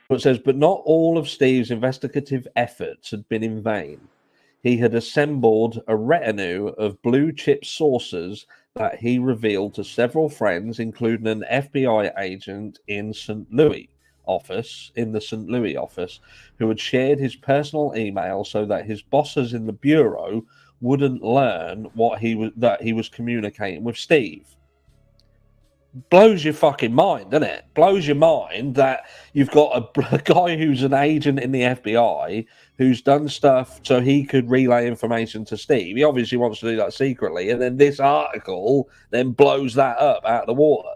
It says, but not all of Steve's investigative efforts had been in vain. He had assembled a retinue of blue chip sources that he revealed to several friends, including an FBI agent in the St. Louis office, who had shared his personal email so that his bosses in the bureau wouldn't learn that he was communicating with Steve. Blows your fucking mind, doesn't it? Blows your mind that you've got a guy who's an agent in the FBI who's done stuff so he could relay information to Steve. He obviously wants to do that secretly, and then this article then blows that up out of the water.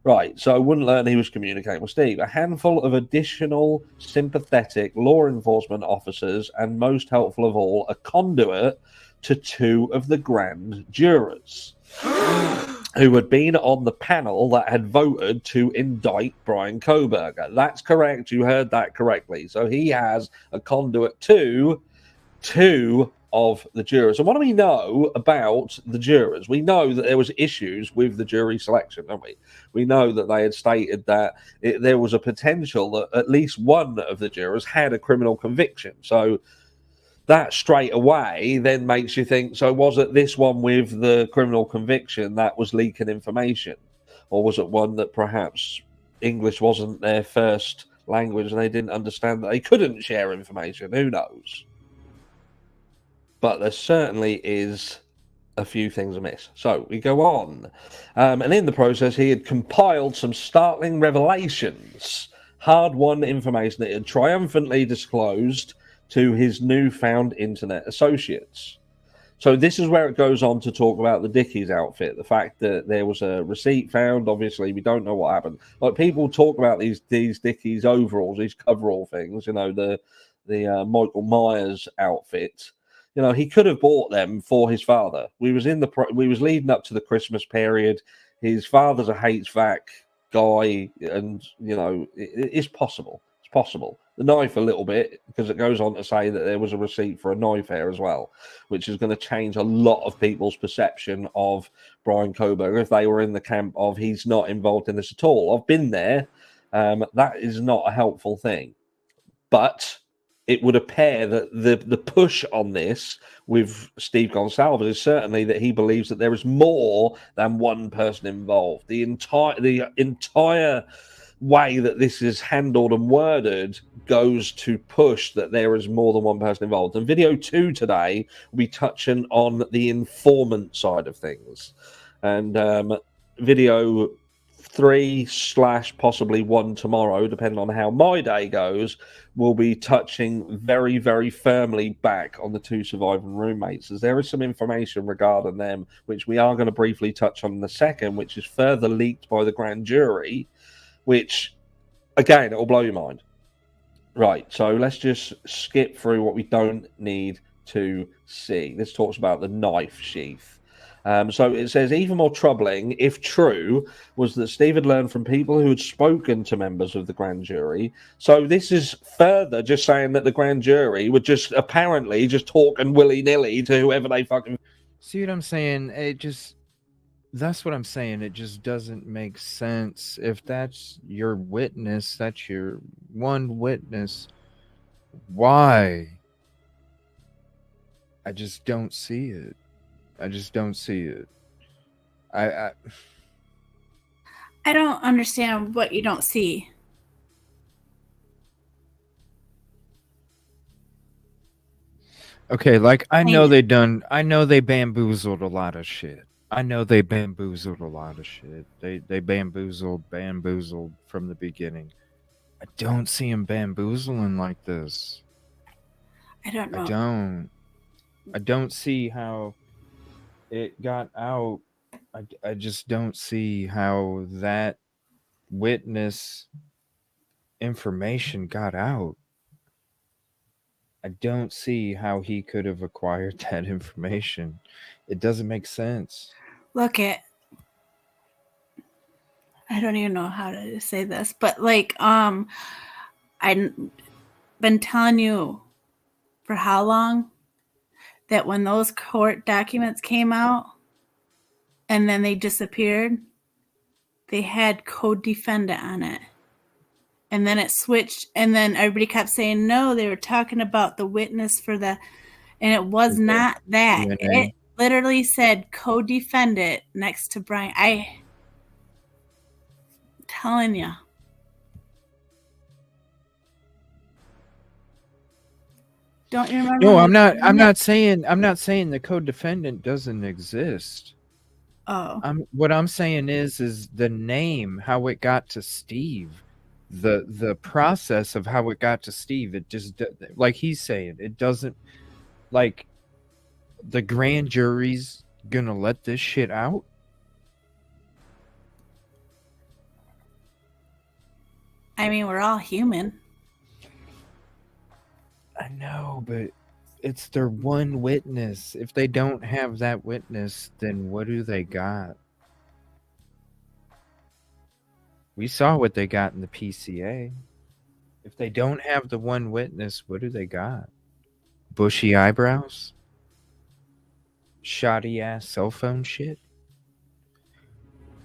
Right, so I wouldn't learn he was communicating with Steve. A handful of additional sympathetic law enforcement officers, and most helpful of all, a conduit to two of the grand jurors who had been on the panel that had voted to indict Brian Kohberger. That's correct. You heard that correctly. So he has a conduit to two of the jurors. And what do we know about the jurors? We know that there was issues with the jury selection, don't we? We know that they had stated that there was a potential that at least one of the jurors had a criminal conviction. So that straight away then makes you think, so was it this one with the criminal conviction that was leaking information? Or was it one that perhaps English wasn't their first language and they didn't understand that they couldn't share information? Who knows? But there certainly is a few things amiss. So we go on. And in the process, he had compiled some startling revelations, hard-won information that he had triumphantly disclosed to his newfound internet associates. So this is where it goes on to talk about the Dickies outfit, the fact that there was a receipt found. Obviously, we don't know what happened. Like, people talk about these Dickies overalls, these coverall things, the Michael Myers outfit. He could have bought them for his father. We was leading up to the Christmas period. His father's a HVAC guy, and it's possible. It's possible. The knife a little bit, because it goes on to say that there was a receipt for a knife here as well, which is going to change a lot of people's perception of Brian Kohberger if they were in the camp of he's not involved in this at all. I've been there. That is not a helpful thing. But it would appear that the push on this with Steve Gonsalves is certainly that he believes that there is more than one person involved. The entire way that this is handled and worded goes to push that there is more than one person involved. And video 2 today will be touching on the informant side of things. And video 3 / possibly 1 tomorrow, depending on how my day goes, will be touching very, very firmly back on the two surviving roommates, as there is some information regarding them, which we are going to briefly touch on in a second, which is further leaked by the grand jury, which, again, it will blow your mind. Right, so let's just skip through what we don't need to see. This talks about the knife sheath. So it says, even more troubling, if true, was that Steve had learned from people who had spoken to members of the grand jury. So this is further just saying that the grand jury would just apparently just talking willy-nilly to whoever they fucking... See what I'm saying? That's what I'm saying. It just doesn't make sense. If that's your witness, that's your one witness, why? I just don't see it. I just don't see it. I don't understand what you don't see. Okay, like I know they bamboozled a lot of shit. I know they bamboozled a lot of shit. They bamboozled from the beginning. I don't see him bamboozling like this. I don't know. I don't see how it got out. I just don't see how that witness information got out. I don't see how he could have acquired that information. It doesn't make sense. Look at, I don't even know how to say this, but like, I've been telling you for how long that when those court documents came out and then they disappeared, they had co-defendant on it. and then it switched, and then everybody kept saying no, they were talking about the witness for the, and it was not that. DNA. It literally said co-defendant next to Brian. I'm telling you. Don't you remember? No, when I'm they not. I'm found it? not saying the co-defendant doesn't exist. Oh, What I'm saying is the name, how it got to Steve, the process of how it got to Steve. It just like he's saying, it doesn't, like, the grand jury's gonna let this shit out. I mean, we're all human. I know, but it's their one witness. If they don't have that witness, then what do they got? We saw what they got in the PCA. If they don't have the one witness, what do they got? Bushy eyebrows? Shoddy ass cell phone shit?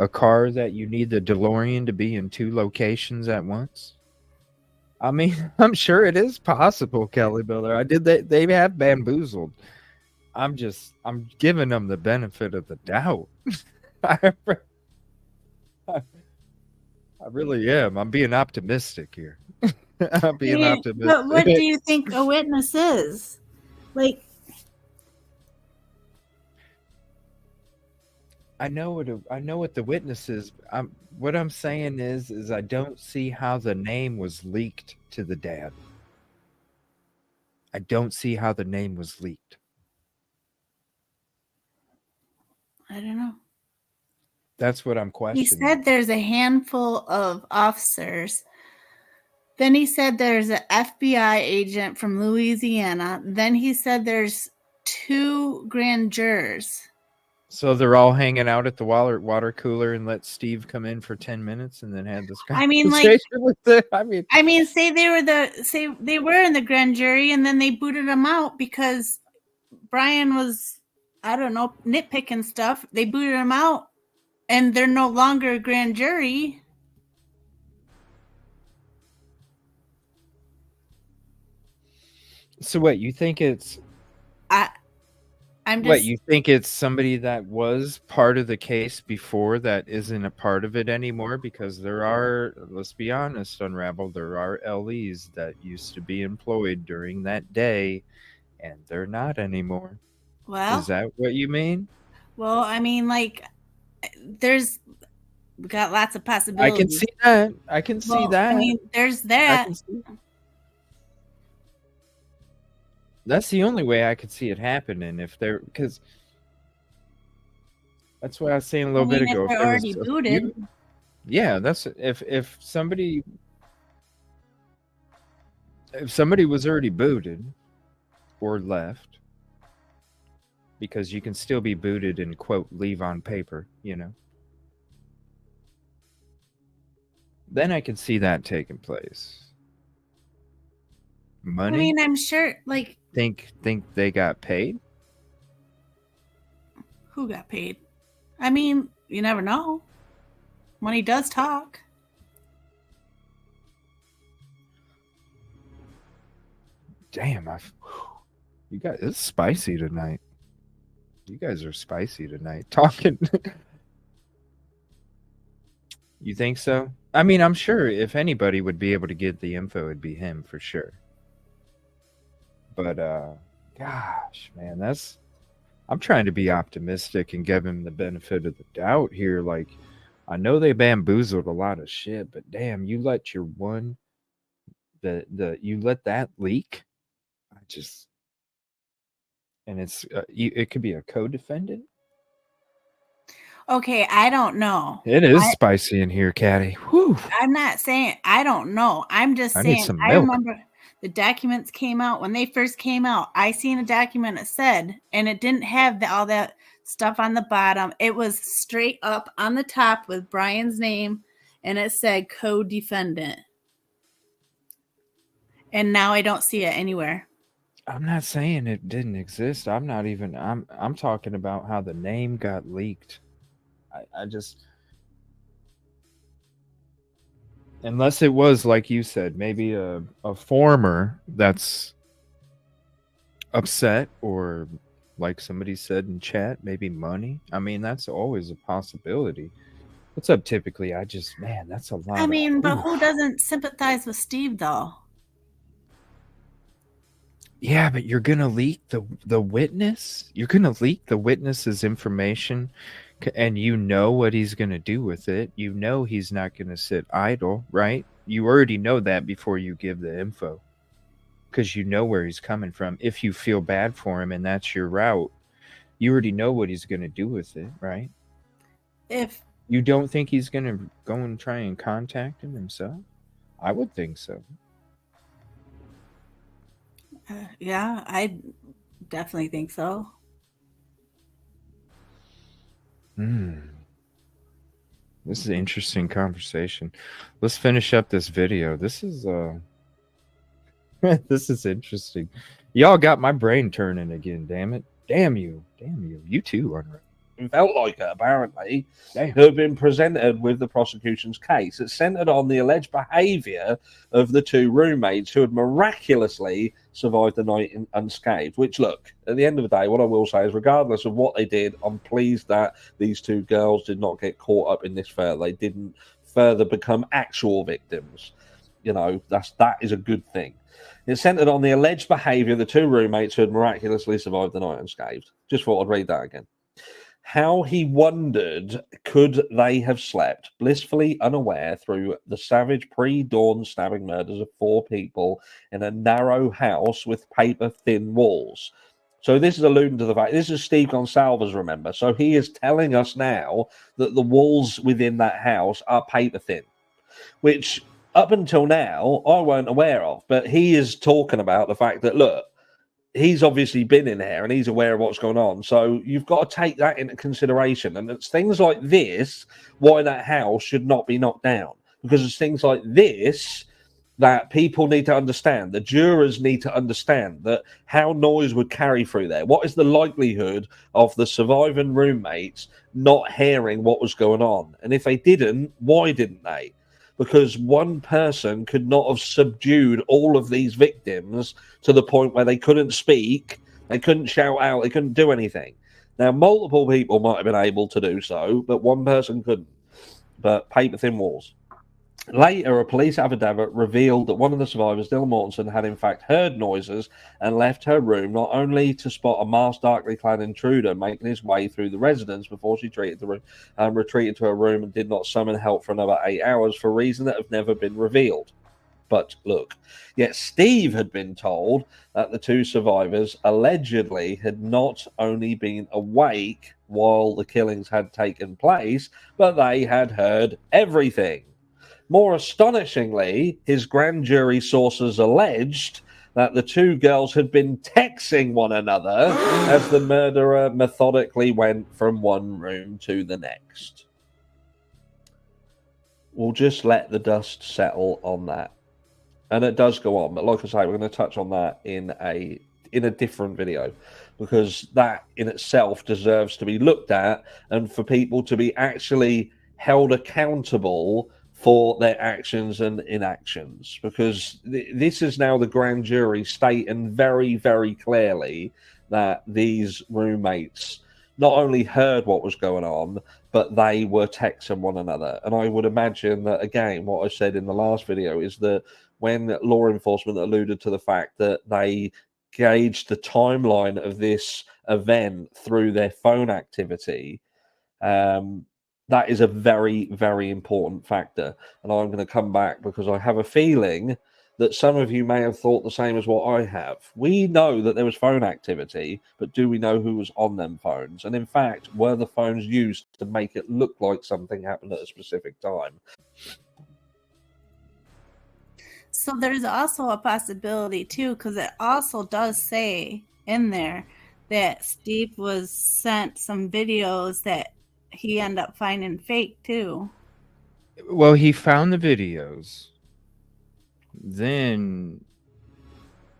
A car that you need the DeLorean to be in 2 locations at once? I mean, I'm sure it is possible, Kelly Miller. They have bamboozled. I'm giving them the benefit of the doubt. I really am. I'm being optimistic here. I'm being optimistic. But what do you think a witness is? Like, I know what the witness is. What I'm saying is I don't see how the name was leaked to the dad. I don't see how the name was leaked. I don't know. That's what I'm He questioning. said there's a handful of officers. Then he said there's an FBI agent from Louisiana. Then he said there's 2 grand jurors. So they're all hanging out at the water cooler and let Steve come in for 10 minutes and then had this I mean, conversation like, with it. I mean, say they were in the grand jury and then they booted them out because Brian was, I don't know, nitpicking stuff. They booted him out and they're no longer a grand jury. So what, you think it's I'm just, what, you think it's somebody that was part of the case before that isn't a part of it anymore? Because there are, let's be honest, Unravel, there are LEs that used to be employed during that day and they're not anymore. well, Is that what you mean? well, I mean, like, we got lots of possibilities. I can see that. I can see that. I mean, there's I that. can see. That's the only way I could see it happening if they're, because that's what I was saying a little bit ago. If they're there was already a booted. few- yeah, that's if somebody was already booted or left, because you can still be booted and quote leave on paper, then I can see that taking place. Money? I mean, I'm sure, like, think they got paid? who got paid? I mean, you never know. Money does talk. Damn, you guys, it's spicy tonight. You guys are spicy tonight. Talking. You think so? I mean, I'm sure if anybody would be able to get the info, it'd be him for sure. But gosh, man, I'm trying to be optimistic and give him the benefit of the doubt here. Like, I know they bamboozled a lot of shit, but damn, you let your one you let that leak. And it's it could be a co-defendant. Okay, I don't know. It is spicy in here, Caddy. Whew. I'm not saying I don't know. I'm just saying need some I milk. remember the documents came out when they first came out. I seen a document that said, and it didn't have all that stuff on the bottom. It was straight up on the top with Brian's name, and it said co-defendant. And now I don't see it anywhere. I'm not saying it didn't exist. I'm talking about how the name got leaked. I just, Unless it was, like you said, maybe a former that's upset, or like somebody said in chat, maybe money. I mean, that's always a possibility. What's up, typically? I just, man, that's a lot. I mean, but oof. who doesn't sympathize with Steve though? Yeah, but you're gonna leak the witness. You're gonna leak the witness's information, and you know what he's gonna do with it. You know he's not gonna sit idle, right? You already know that before you give the info, because you know where he's coming from. If you feel bad for him and that's your route, you already know what he's gonna do with it, right? If You don't think he's gonna go and try and contact him himself? I would think so. yeah, I definitely think so. This is an interesting conversation. Let's finish up this video. This is this is interesting. Y'all got my brain turning again, damn it. Damn you. Damn you. You too, Unreal. Felt like it, apparently, Damn. who have been presented with the prosecution's case. It centered on the alleged behavior of the two roommates who had miraculously survived the night unscathed. Which, look, at the end of the day, what I will say is, regardless of what they did, I'm pleased that these two girls did not get caught up in this further. They didn't further become actual victims. You know, that is a good thing. It centered on the alleged behavior of the two roommates who had miraculously survived the night unscathed. Just thought I'd read that again. How he wondered, could they have slept blissfully unaware through the savage pre-dawn stabbing murders of 4 people in a narrow house with paper-thin walls? So this is alluding to the fact, this is Steve Gonsalves, remember? So he is telling us now that the walls within that house are paper-thin, which up until now I weren't aware of. But he is talking about the fact that, look, he's obviously been in there and he's aware of what's going on. So you've got to take that into consideration. And it's things like this why that house should not be knocked down. Because it's things like this that people need to understand. The jurors need to understand that how noise would carry through there. What is the likelihood of the surviving roommates not hearing what was going on? And if they didn't, why didn't they? Because one person could not have subdued all of these victims to the point where they couldn't speak, they couldn't shout out, they couldn't do anything. Now, multiple people might have been able to do so, but one person couldn't. But paper-thin walls. Later, a police affidavit revealed that one of the survivors, Dylan Mortensen, had in fact heard noises and left her room not only to spot a masked, darkly clad intruder making his way through the residence before she retreated to her room and did not summon help for another 8 hours for reasons that have never been revealed. But look, yet Steve had been told that the two survivors allegedly had not only been awake while the killings had taken place, but they had heard everything. More astonishingly, his grand jury sources alleged that the two girls had been texting one another as the murderer methodically went from one room to the next. We'll just let the dust settle on that. And it does go on, but like I say, we're going to touch on that in a different video, because that in itself deserves to be looked at and for people to be actually held accountable for their actions and inactions, because this is now the grand jury stating very, very clearly that these roommates not only heard what was going on, but they were texting one another. And I would imagine that, again, what I said in the last video is that when law enforcement alluded to the fact that they gauged the timeline of this event through their phone activity, that is a very, very important factor. And I'm going to come back because I have a feeling that some of you may have thought the same as what I have. We know that there was phone activity, but do we know who was on them phones? And in fact, were the phones used to make it look like something happened at a specific time? So there's also a possibility too, because it also does say in there that Steve was sent some videos that he ended up finding fake too. Well, he found the videos. Then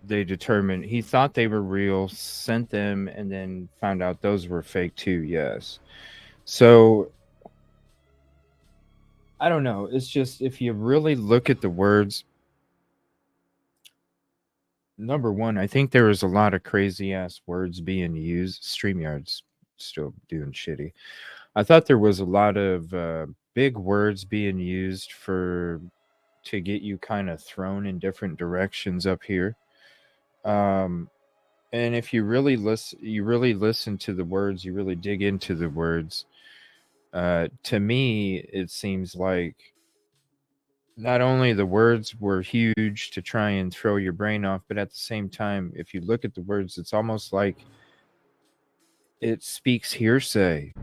they determined, he thought they were real, sent them, and then found out those were fake too. Yes. So I don't know. It's just if you really look at the words, number one, I think there was a lot of crazy ass words being used. StreamYard's still doing shitty. I thought there was a lot of big words being used to get you kind of thrown in different directions up here. And if you really listen to the words, you really dig into the words. To me, it seems like not only the words were huge to try and throw your brain off, but at the same time, if you look at the words, it's almost like it speaks hearsay.